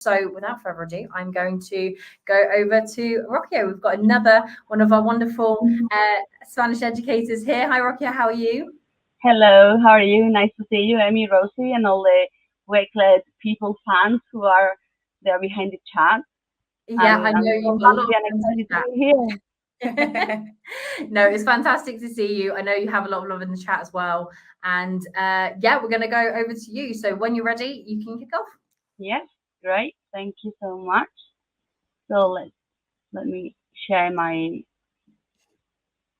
So without further ado, I'm going to go over to Rocío. We've got another one of our wonderful Spanish educators here. Hi, Rocío. How are you? Hello, how are you? Nice to see you, Emmy, Rosie, and all the Wakelet people fans who are there behind the chat. Yeah, I And know I'm you've so got a happy lot of and friends excited in to be here. the chat. No, it's fantastic to see you. I know you have a lot of love in the chat as well. And yeah, we're going to go over to you. So when you're ready, you can kick off. Yes, great. Thank you so much. So let me share my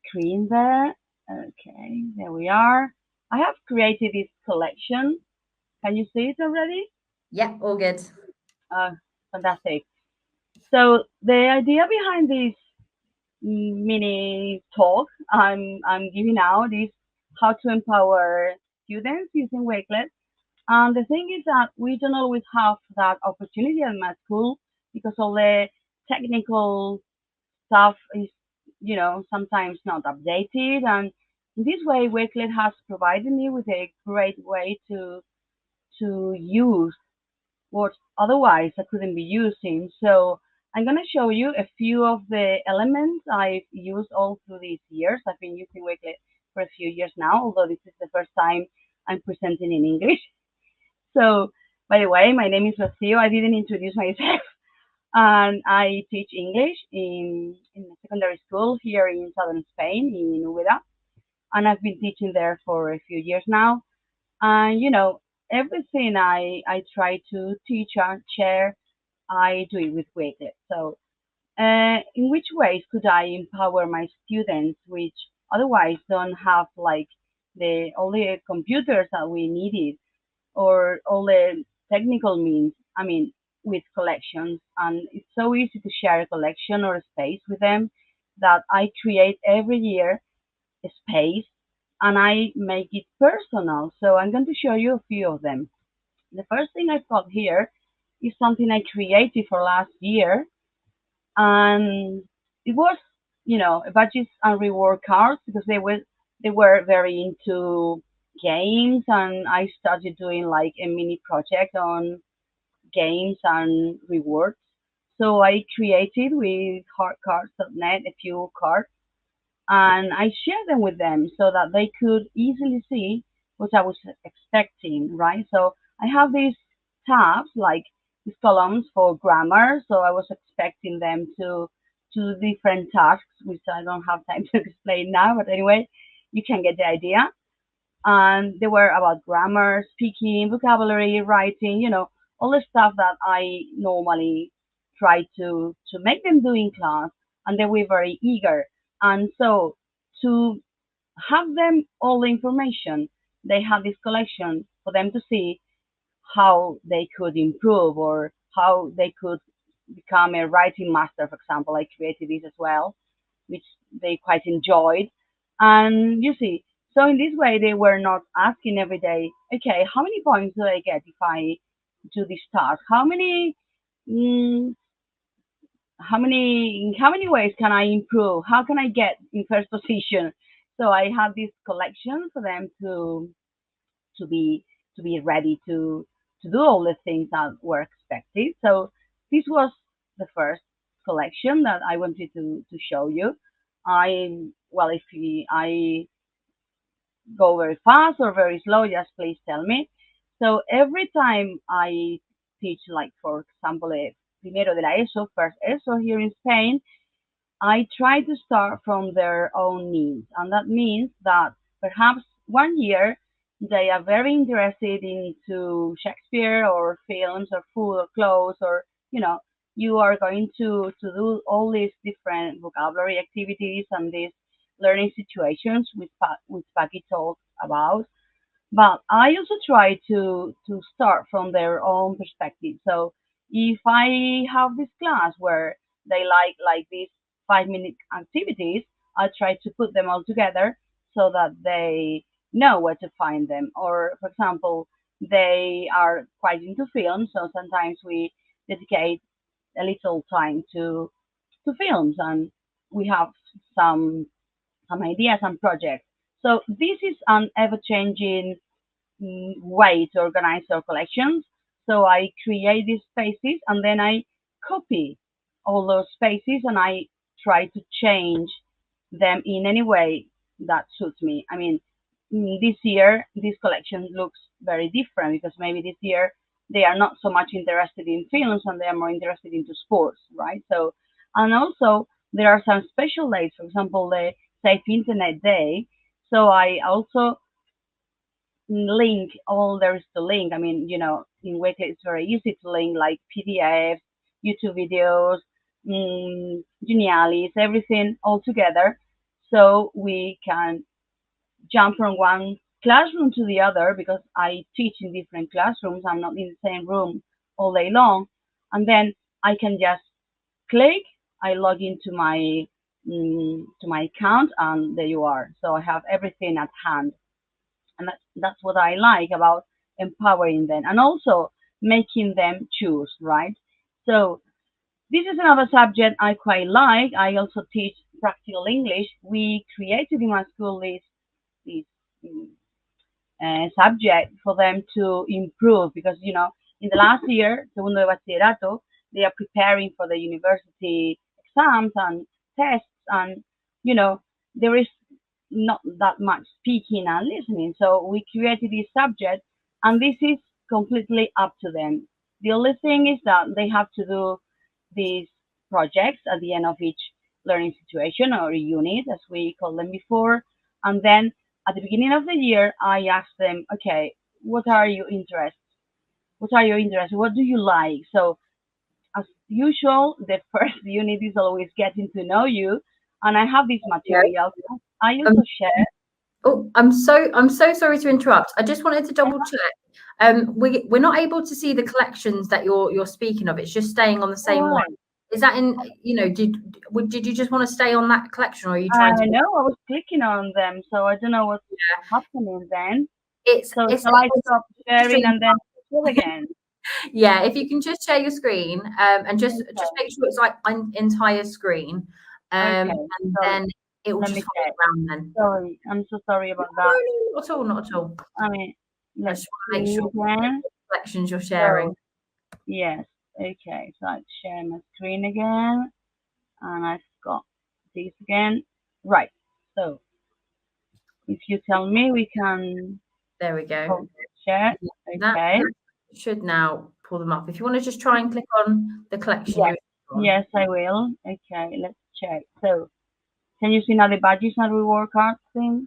screen there. Okay, there we are. I have created this collection. Can you see it already? Yeah, all good. Uh, Fantastic. So the idea behind this mini talk I'm giving out is how to empower students using Wakelet. And the thing is that we don't always have that opportunity at my school because all the technical stuff is, sometimes not updated. And in this way, Wakelet has provided me with a great way to use what otherwise I couldn't be using. So I'm going to show you a few of the elements I've used all through these years. I've been using Wakelet for a few years now, although this is the first time I'm presenting in English. So, by the way, my name is Rocío. I didn't introduce myself. And I teach English in a secondary school here in southern Spain, in Úbeda. And I've been teaching there for a few years now. And, everything I try to teach and share, I do it with Wakelet. So, in which ways could I empower my students, which otherwise don't have like the all the computers that we needed or all the technical means? I mean, with collections, and it's so easy to share a collection or a space with them that I create every year a space and I make it personal. So I'm going to show you a few of them. The first thing I've got here is something I created for last year, and it was, budgets and reward cards because they were very into games, and I started doing like a mini project on games and rewards. So I created with hardcards.net a few cards and I shared them with them so that they could easily see what I was expecting, right? So I have these tabs, like these columns for grammar. So I was expecting them to do different tasks, which I don't have time to explain now, but anyway, you can get the idea. And they were about grammar, speaking, vocabulary, writing, all the stuff that I normally try to make them do in class, and they were very eager. And so to have them all the information, they had this collection for them to see how they could improve or how they could become a writing master, for example. I created this as well, which they quite enjoyed. And you see, so in this way, they were not asking every day, okay, how many points do I get if I do this task? Mm, in how many ways can I improve? How can I get in first position? So I had this collection for them to be to be ready to do all the things that were expected. So this was the first collection that I wanted to show you. If I go very fast or very slow, just please tell me. So every time I teach, like for example, a primero de la ESO, first ESO here in Spain, I try to start from their own needs. And that means that perhaps one year they are very interested into Shakespeare or films or food or clothes or, you are going to do all these different vocabulary activities and these learning situations which Paki talked about. But I also try to start from their own perspective. So if I have this class where they like these 5 minute activities, I try to put them all together so that they know where to find them. Or for example, they are quite into film, so sometimes we dedicate a little time to films and we have some ideas and projects. So this is an ever changing way to organize our collections. So I create these spaces and then I copy all those spaces and I try to change them in any way that suits me. I mean, this year, this collection looks very different because maybe this year they are not so much interested in films and they are more interested into sports, right? So, and also there are some special days, for example, the Safe Internet Day. So I also link all there is to link. I mean, in Wakelet it's very easy to link like PDFs, YouTube videos, Genialis, everything all together, so we can jump from one classroom to the other because I teach in different classrooms. I'm not in the same room all day long, and then I can just click. I log into my account, and there you are. So I have everything at hand, and that's what I like about empowering them and also making them choose, right? So this is another subject I quite like. I also teach practical English. We created in my school this mm, subject for them to improve because in the last year, segundo de bachillerato, they are preparing for the university exams and tests, and there is not that much speaking and listening. So we created this subject, and this is completely up to them. The only thing is that they have to do these projects at the end of each learning situation or unit, as we called them before. And then at the beginning of the year, I asked them, okay, what are your interests? What are your interests? What do you like? So as usual, the first unit is always getting to know you. And I have this material. I Um, also share. oh, I'm so sorry to interrupt. I just wanted to double check. We're not able to see the collections that you're speaking of. It's just staying on the All same one. right. Is that in? Did you just want to stay on that collection, or are you trying I to? know I was clicking on them, so I don't know what's happening then. It's So it's shall I stop sharing stream. and then share again? Yeah, if you can just share your screen, and just Okay. make sure it's like an entire screen, Okay. and Sorry. then it will Let just me follow check. around then. Sorry. I'm so sorry No, about that. no, not at all, not at all. I mean, I let's just want to make see sure again. the collections you're sharing. So yes. Okay. So I'll share my screen again, and I've got this again. Right. So if you tell me, we can There we go. share. That Okay. should now pull them up. If you want to just try and click on the collection Yes. you're on. Yes, I will. Okay. Let's check. So can you see now the badges and reward cards thing?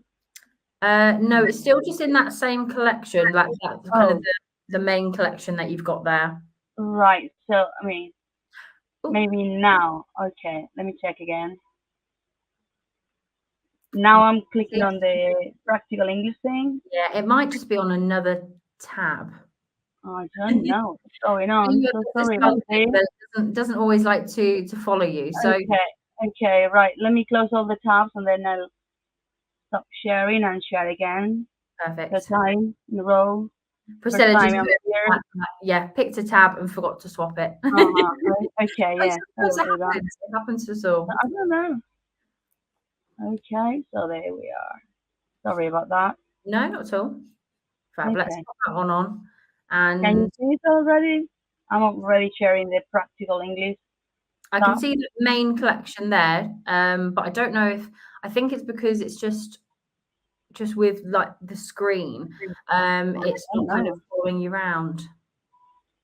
No, it's still just in that same collection. That's kind of Oh, the main collection that you've got there. right. So I mean, Oh, maybe now. Okay. Let me check again. Now I'm clicking on the practical English thing. yeah, it might just be on another tab. I don't know what's going Maybe on. I've So got this sorry about phone this. that doesn't always like to follow you. So Okay. Okay. Right. Let me close all the tabs and then I'll stop sharing and share again. Third perfect. time in a row. First Priscilla time just I'm here. yeah, picked a tab and forgot to swap it. Okay. Oh, Yes, I sometimes will do that. it happens to us all. I don't know. Okay. So there we are. Sorry about that. No, not at all. Fab. Let's Okay. put that one on. Can you And see it already? I'm already sharing the practical English I can stuff. see the main collection there. But I don't know if I think it's because it's just with like the screen. It's I not don't kind of know. following you around.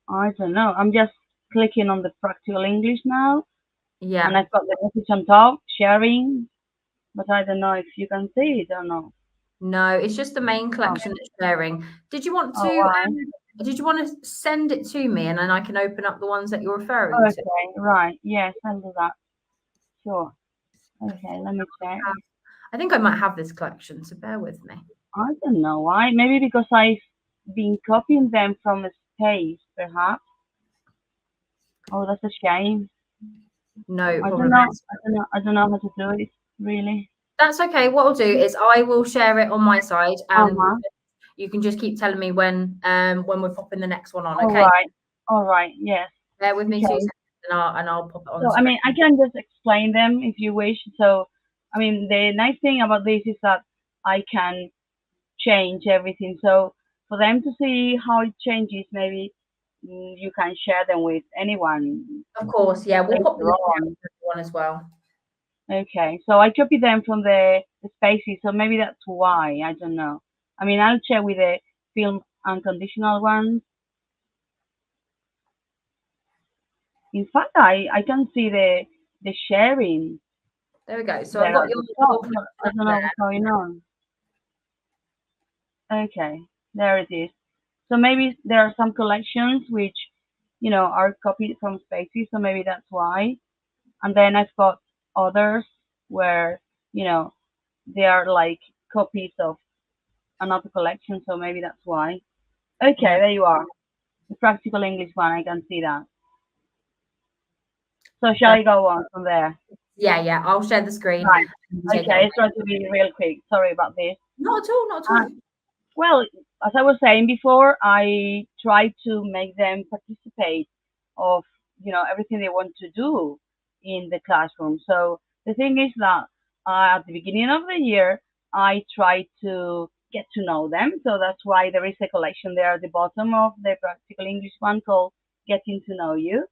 I don't know. I'm just clicking on the practical English now, and Yeah. I've got the message on top, sharing, but I don't know if you can see it or not. No, it's just the main Oh, collection that's sharing. Did you want oh, to why? did you want to send it to me and then I can open up the ones that you're referring to? Okay, right. Yes, I'll do that. Sure. Okay, let me check. I think I might have this collection, so bear with me. I don't know why. Maybe because I've been copying them from a space, perhaps. Oh, that's a shame. No I don't problem. know. I don't know. I don't know how to do it, really. That's okay. What I'll do is I will share it on my side, and Uh-huh. you can just keep telling me when we're popping the next one on. All Okay, right. All right. Yes. bear with me 2 Okay. seconds, and I'll pop it on So, I screen. mean, I can just explain them if you wish. So, I mean, the nice thing about this is that I can change everything. So, for them to see how it changes, maybe you can share them with anyone Of course, yeah. We'll pop the later link out on. for everyone as well. Okay, so I copied them from the spaces, so maybe that's why. I don't know. I mean, I'll check with the film unconditional ones. In fact, I can see the sharing There we go. So I've there got at the top, your but collection I up don't know there. what's going on. Okay, there it is. So maybe there are some collections which, are copied from spaces, so maybe that's why. And then I've got others where, you know, they are like copies of another collection, so maybe that's why. Okay, No. there you are. The practical English one, I can see that. So shall I go on from there? Yeah, yeah. I'll share the screen Right. and you take it Okay, on. let's try to be real quick. Sorry about this. Not at all, not at Uh, all. well, as I was saying before, I try to make them participate of, everything they want to do in the classroom. So the thing is that at the beginning of the year, I try to get to know them. So that's why there is a collection there at the bottom of the practical English one called Getting to Know You.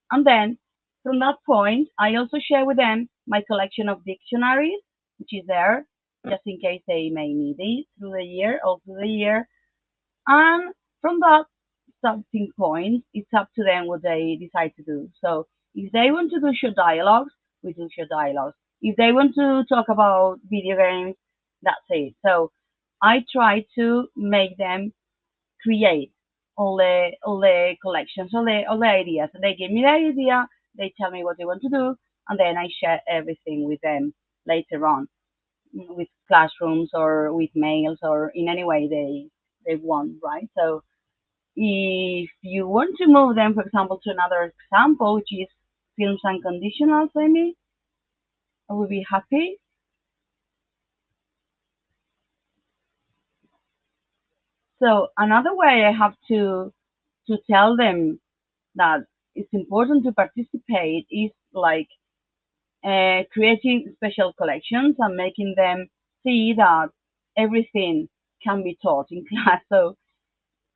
And then from that point, I also share with them my collection of dictionaries, which is there just in case they may need it through the year, all through the year. And from that starting point, it's up to them what they decide to do. So if they want to do short dialogues, we do short dialogues. If they want to talk about video games, that's it. So I try to make them create all the collections, all the ideas. They give me the idea, they tell me what they want to do, and then I share everything with them later on, with classrooms or with mails or in any way they want, right? So if you want to move them, for example, to another example, which is films and conditionals, maybe I would be happy. So another way I have to tell them that it's important to participate is like creating special collections and making them see that everything can be taught in class. So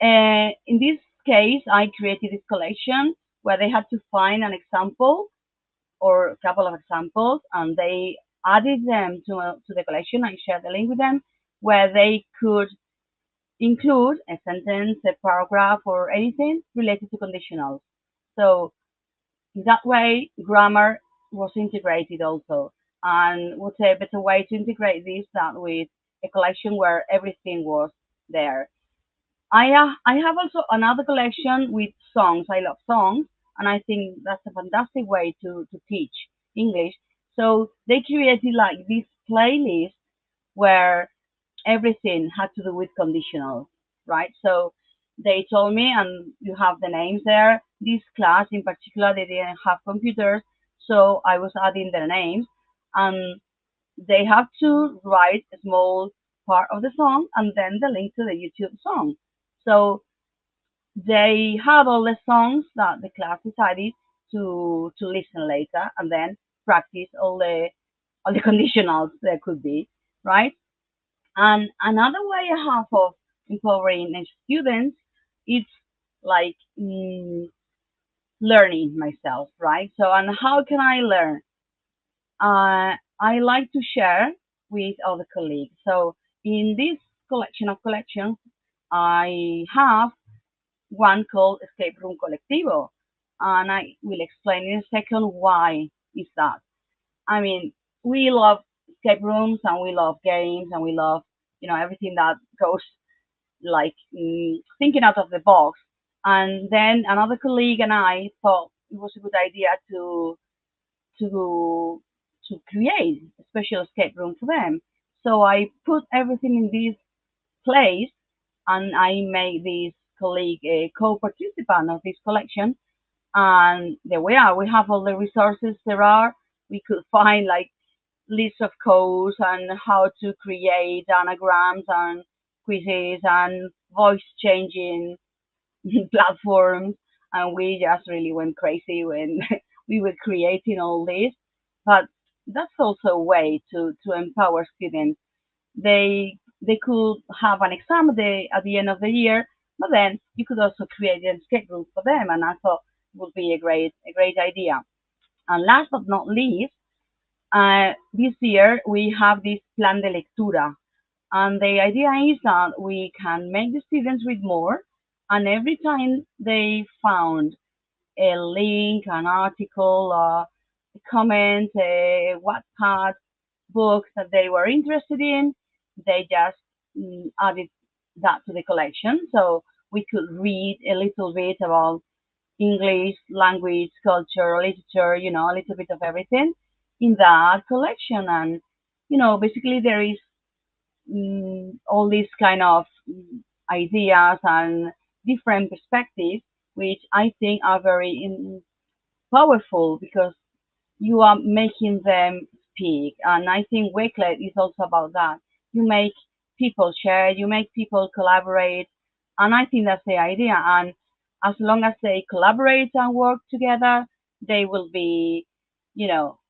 in this case, I created this collection where they had to find an example or a couple of examples, and they added them to the collection. I shared the link with them where they could include a sentence, a paragraph, or anything related to conditionals. So that way, grammar was integrated also. And what's a better way to integrate this than with a collection where everything was there? I have also another collection with songs. I love songs, and I think that's a fantastic way to teach English. So they created like this playlist where everything had to do with conditional, right? So they told me, and you have the names there. This class in particular, they didn't have computers, so I was adding their names, and they have to write a small part of the song and then the link to the YouTube song. So they have all the songs that the class decided to listen later, and then practice all the conditionals there could be, right? And another way I have of empowering students is like learning myself, right? So, and how can I learn? I like to share with other colleagues. So, in this collection of collections, I have one called Escape Room Colectivo, and I will explain in a second why is that. I mean, we love escape rooms and we love games and we love, everything that goes like thinking out of the box. And then another colleague and I thought it was a good idea to to create a special escape room for them. So I put everything in this place and I made this colleague a co-participant of this collection. And there we are. We have all the resources there are. We could find like lists of codes and how to create anagrams and quizzes and voice changing platforms. And we just really went crazy when we were creating all this. But that's also a way to empower students. They could have an exam at the end of the year But then you could also create an escape room for them, and I thought would be a great idea. And last but not least, this year we have this plan de lectura, and the idea is that we can make the students read more, and every time they found a link, an article, a comment, a Wattpad book that they were interested in, they just added that to the collection. So we could read a little bit about English, language, culture, literature, a little bit of everything in that collection. And, basically there is all these kind of ideas and different perspectives, which I think are very powerful because you are making them speak. And I think Wakelet is also about that. You make people share, you make people collaborate. And I think that's the idea. And as long as they collaborate and work together, they will be,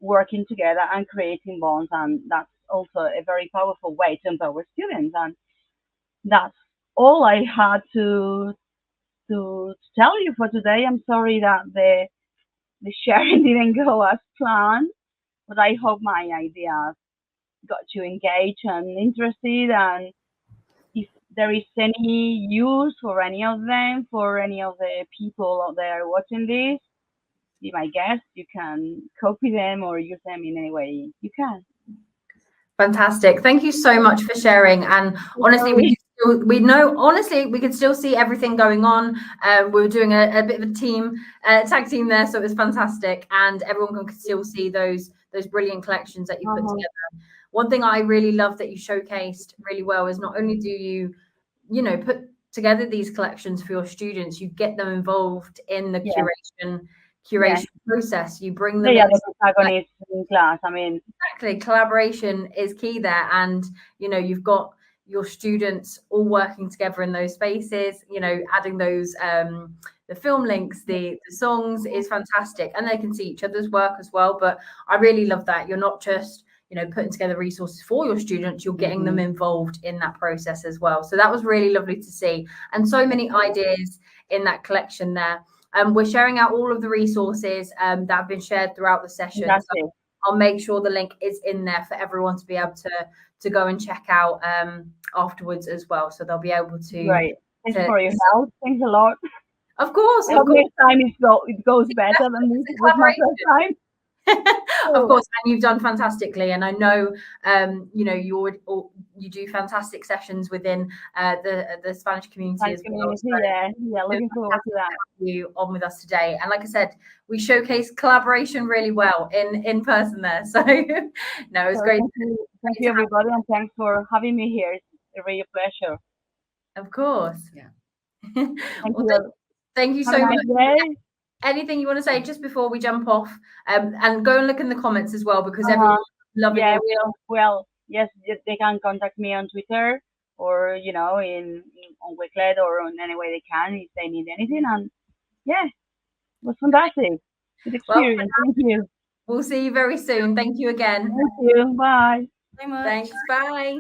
working together and creating bonds. And that's also a very powerful way to empower students. And that's all I had to tell you for today. I'm sorry that the sharing didn't go as planned, but I hope my ideas got you engaged and interested. And if there is any use for any of them, for any of the people out there watching this, be my guest. You can copy them or use them in any way you can. Fantastic. Thank you so much for sharing. And honestly, we could still see everything going on. We were doing a bit of a tag team there, so it was fantastic. And everyone could still see those brilliant collections that you put together. One thing I really love that you showcased really well is not only do you put together these collections for your students, you get them involved in the curation process. You bring them in. The protagonists in class. I mean, exactly. Collaboration is key there, and you've got your students all working together in those spaces. Adding those the film links, the songs is fantastic, and they can see each other's work as well. But I really love that you're not just putting together resources for your students, you're getting them involved in that process as well. So that was really lovely to see, and so many ideas in that collection there. We're sharing out all of the resources that have been shared throughout the session. So I'll make sure the link is in there for everyone to be able to go and check out afterwards as well. So they'll be able to. Right. Thanks for your help. Thanks a lot. Of course. Next time it goes better than this was my first time. Of course, and you've done fantastically, and I know you do fantastic sessions within the Spanish community as well. So looking forward to that. You on with us today, and like I said, we showcase collaboration really well in person there. So no, it's great. Thank you everybody, and thanks for having me here. It's a real pleasure. Of course, yeah. Thank you so much. Anything you want to say just before we jump off, and go and look in the comments as well, because everyone's loving it. Well, yes, they can contact me on Twitter or on Wakelet or in any way they can if they need anything. And it was fantastic. Good experience. Thank you. We'll see you very soon. Thank you again. Thank you. Bye. Thanks. Bye.